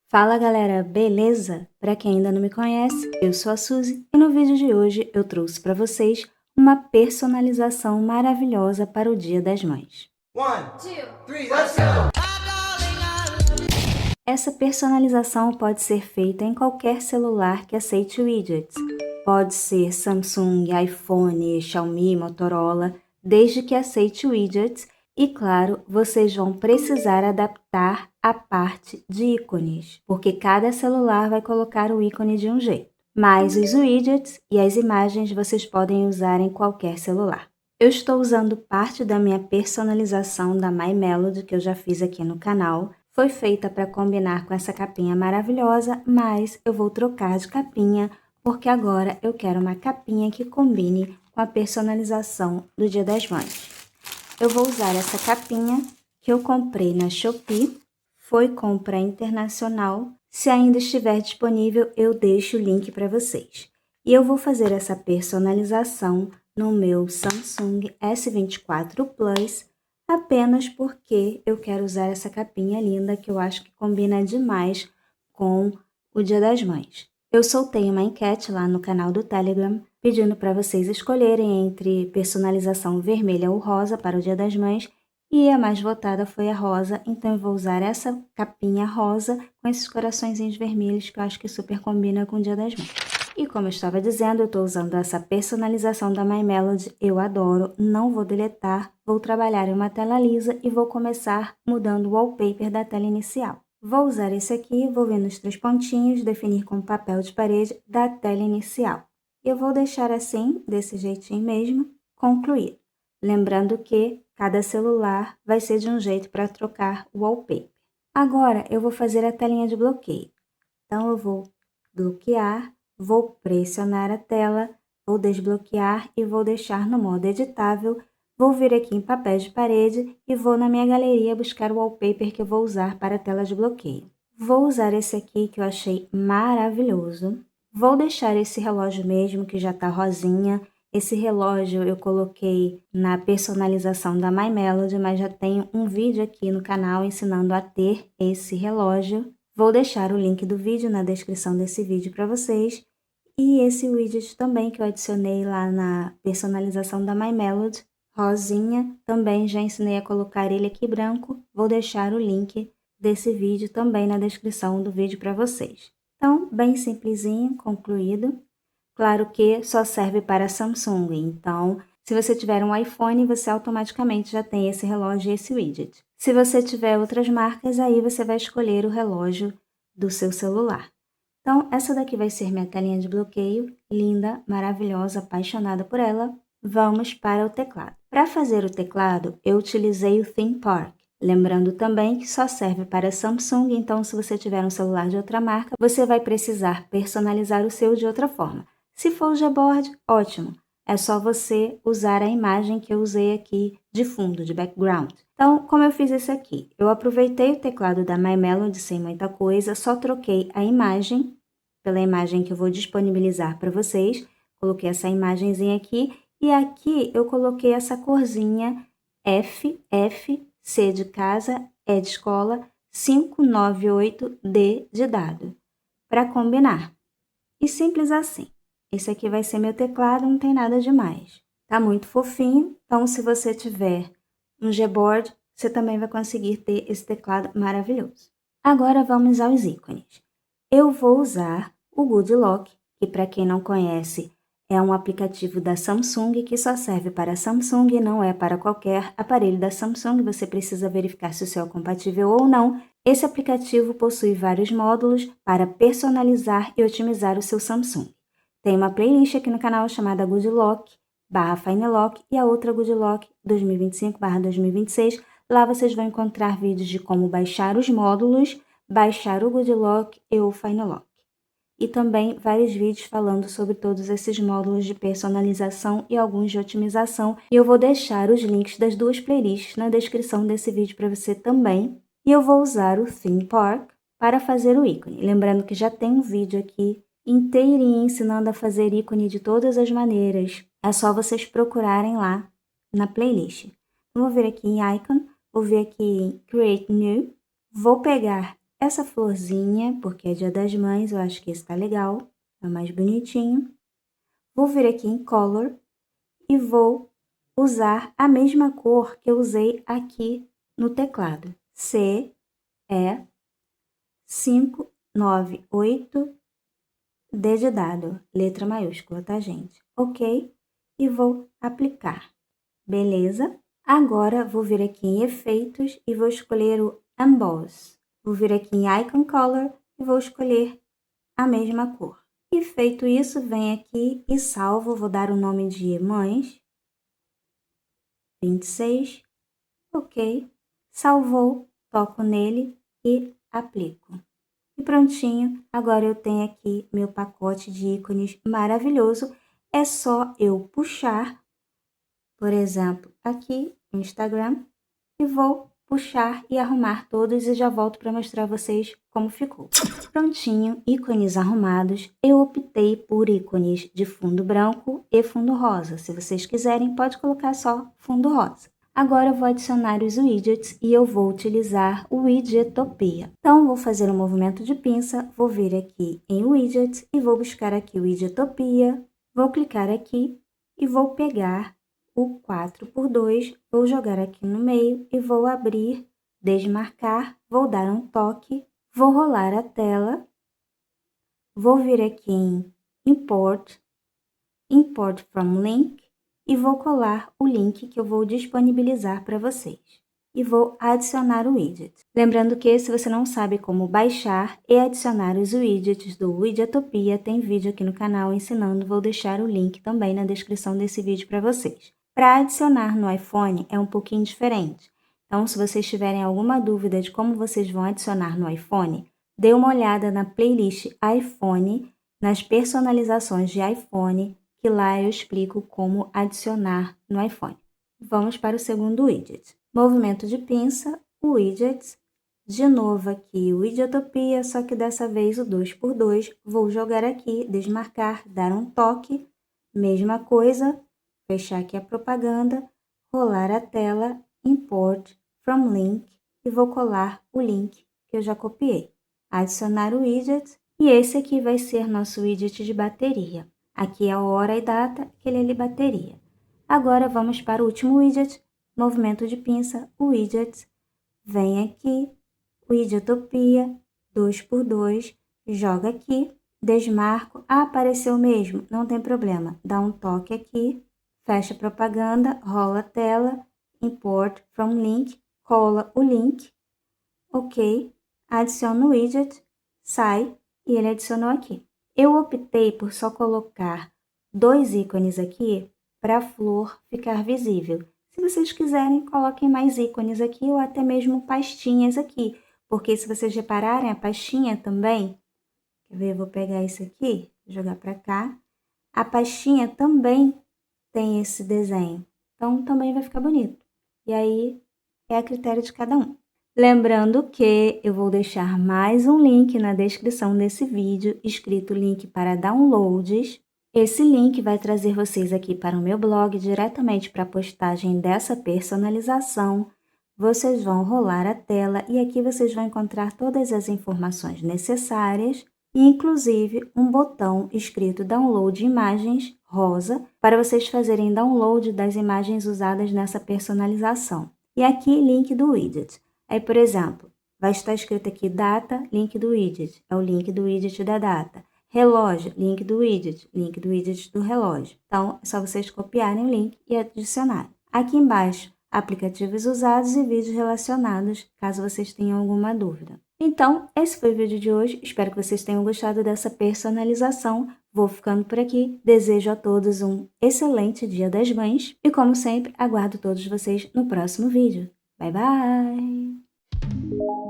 Fala galera, beleza? Para quem ainda não me conhece, eu sou a Suzy e no vídeo de hoje eu trouxe para vocês uma personalização maravilhosa para o Dia das Mães. 1, 2, 3, let's go! Essa personalização pode ser feita em qualquer celular que aceite widgets. Pode ser Samsung, iPhone, Xiaomi, Motorola, desde que aceite widgets. E claro, vocês vão precisar adaptar a parte de ícones, porque cada celular vai colocar o ícone de um jeito. Mas os widgets e as imagens vocês podem usar em qualquer celular. Eu estou usando parte da minha personalização da My Melody, que eu já fiz aqui no canal. Foi feita para combinar com essa capinha maravilhosa, mas eu vou trocar de capinha, porque agora eu quero uma capinha que combine com a personalização do Dia das Mães. Eu vou usar essa capinha que eu comprei na Shopee, foi compra internacional. Se ainda estiver disponível, eu deixo o link para vocês. E eu vou fazer essa personalização no meu Samsung S24 Plus, apenas porque eu quero usar essa capinha linda que eu acho que combina demais com o Dia das Mães. Eu soltei uma enquete lá no canal do Telegram, pedindo para vocês escolherem entre personalização vermelha ou rosa para o Dia das Mães, e a mais votada foi a rosa, então eu vou usar essa capinha rosa com esses coraçõezinhos vermelhos que eu acho que super combina com o Dia das Mães. E como eu estava dizendo, eu estou usando essa personalização da My Melody, eu adoro, não vou deletar, vou trabalhar em uma tela lisa e vou começar mudando o wallpaper da tela inicial. Vou usar esse aqui, vou vir nos 3 pontinhos, definir com papel de parede da tela inicial. Eu vou deixar assim, desse jeitinho mesmo, concluído. Lembrando que cada celular vai ser de um jeito para trocar o wallpaper. Agora eu vou fazer a telinha de bloqueio. Então eu vou bloquear, vou pressionar a tela, vou desbloquear e vou deixar no modo editável. Vou vir aqui em papéis de parede e vou na minha galeria buscar o wallpaper que eu vou usar para a tela de bloqueio. Vou usar esse aqui que eu achei maravilhoso. Vou deixar esse relógio mesmo que já tá rosinha. Esse relógio eu coloquei na personalização da My Melody, mas já tenho um vídeo aqui no canal ensinando a ter esse relógio. Vou deixar o link do vídeo na descrição desse vídeo para vocês. E esse widget também que eu adicionei lá na personalização da My Melody, rosinha, também já ensinei a colocar ele aqui branco. Vou deixar o link desse vídeo também na descrição do vídeo para vocês. Então, bem simplesinho, concluído. Claro que só serve para Samsung, então se você tiver um iPhone, você automaticamente já tem esse relógio e esse widget. Se você tiver outras marcas, aí você vai escolher o relógio do seu celular. Então, essa daqui vai ser minha telinha de bloqueio, linda, maravilhosa, apaixonada por ela. Vamos para o teclado. Para fazer o teclado, eu utilizei o Theme Park. Lembrando também que só serve para Samsung, então se você tiver um celular de outra marca, você vai precisar personalizar o seu de outra forma. Se for o Gboard, ótimo. É só você usar a imagem que eu usei aqui de fundo, de background. Então, como eu fiz esse aqui? Eu aproveitei o teclado da My Melody sem muita coisa, só troquei a imagem pela imagem que eu vou disponibilizar para vocês. Coloquei essa imagenzinha aqui e aqui eu coloquei essa corzinha C de casa, E de escola, 598D de dado, para combinar. E simples assim. Esse aqui vai ser meu teclado, não tem nada demais. Tá muito fofinho, então se você tiver um Gboard, você também vai conseguir ter esse teclado maravilhoso. Agora vamos aos ícones. Eu vou usar o Good Lock, que para quem não conhece, é um aplicativo da Samsung que só serve para Samsung e não é para qualquer aparelho da Samsung. Você precisa verificar se o seu é compatível ou não. Esse aplicativo possui vários módulos para personalizar e otimizar o seu Samsung. Tem uma playlist aqui no canal chamada Good Lock /Fine Lock e a outra Good Lock 2025/2026. Lá vocês vão encontrar vídeos de como baixar os módulos, baixar o Good Lock e o Fine Lock. E também vários vídeos falando sobre todos esses módulos de personalização e alguns de otimização. E eu vou deixar os links das duas playlists na descrição desse vídeo para você também. E eu vou usar o Theme Park para fazer o ícone. Lembrando que já tem um vídeo aqui inteirinho ensinando a fazer ícone de todas as maneiras. É só vocês procurarem lá na playlist. Vou vir aqui em Icon, vou vir aqui em Create New, vou pegar essa florzinha, porque é Dia das Mães, eu acho que esse tá legal, é o mais bonitinho. Vou vir aqui em Color e vou usar a mesma cor que eu usei aqui no teclado. C, E, 598, D de dado, letra maiúscula, tá, gente? Ok? E vou aplicar. Beleza? Agora, vou vir aqui em Efeitos e vou escolher o Emboss. Vou vir aqui em Icon Color e vou escolher a mesma cor. E feito isso, venho aqui e salvo. Vou dar o nome de Mães. 26. Ok. Salvou, toco nele e aplico. E prontinho, agora eu tenho aqui meu pacote de ícones maravilhoso. É só eu puxar, por exemplo, aqui no Instagram, e vou puxar e arrumar todos e já volto para mostrar a vocês como ficou. Prontinho, ícones arrumados. Eu optei por ícones de fundo branco e fundo rosa. Se vocês quiserem, pode colocar só fundo rosa. Agora eu vou adicionar os widgets e eu vou utilizar o Widgetopia. Então, vou fazer um movimento de pinça, vou vir aqui em Widgets e vou buscar aqui o Widgetopia. Vou clicar aqui e vou pegar o 4x2, vou jogar aqui no meio e vou abrir, desmarcar, vou dar um toque, vou rolar a tela, vou vir aqui em Import, Import from Link e vou colar o link que eu vou disponibilizar para vocês. E vou adicionar o widget. Lembrando que se você não sabe como baixar e adicionar os widgets do Widgetopia, tem vídeo aqui no canal ensinando, vou deixar o link também na descrição desse vídeo para vocês. Para adicionar no iPhone é um pouquinho diferente. Então, se vocês tiverem alguma dúvida de como vocês vão adicionar no iPhone, dê uma olhada na playlist iPhone, nas personalizações de iPhone, que lá eu explico como adicionar no iPhone. Vamos para o segundo widget. Movimento de pinça, widgets. De novo aqui o Widgetopia, só que dessa vez o 2x2. Vou jogar aqui, desmarcar, dar um toque. Mesma coisa, fechar aqui a propaganda, rolar a tela, Import from Link e vou colar o link que eu já copiei. Adicionar o widget e esse aqui vai ser nosso widget de bateria. Aqui é a hora e data, aquele ali bateria. Agora vamos para o último widget, movimento de pinça, widgets. Vem aqui, Widgetopia, 2x2, joga aqui, desmarco. Ah, apareceu mesmo, não tem problema. Dá um toque aqui, fecha a propaganda, rola a tela, Import from Link, cola o link, ok, adiciona o widget, sai e ele adicionou aqui. Eu optei por só colocar 2 ícones aqui para a flor ficar visível. Se vocês quiserem, coloquem mais ícones aqui ou até mesmo pastinhas aqui, porque se vocês repararem, a pastinha também, quer ver, eu vou pegar isso aqui, jogar para cá, a pastinha também tem esse desenho, então também vai ficar bonito. E aí, é a critério de cada um. Lembrando que eu vou deixar mais um link na descrição desse vídeo, escrito link para downloads. Esse link vai trazer vocês aqui para o meu blog, diretamente para a postagem dessa personalização. Vocês vão rolar a tela e aqui vocês vão encontrar todas as informações necessárias, e inclusive um botão escrito Download Imagens, rosa, para vocês fazerem download das imagens usadas nessa personalização. E aqui, link do widget. Aí, por exemplo, vai estar escrito aqui data, link do widget, é o link do widget da data. Relógio, link do widget do relógio. Então, é só vocês copiarem o link e adicionarem. Aqui embaixo, aplicativos usados e vídeos relacionados, caso vocês tenham alguma dúvida. Então, esse foi o vídeo de hoje. Espero que vocês tenham gostado dessa personalização. Vou ficando por aqui. Desejo a todos um excelente Dia das Mães. E, como sempre, aguardo todos vocês no próximo vídeo. Bye, bye!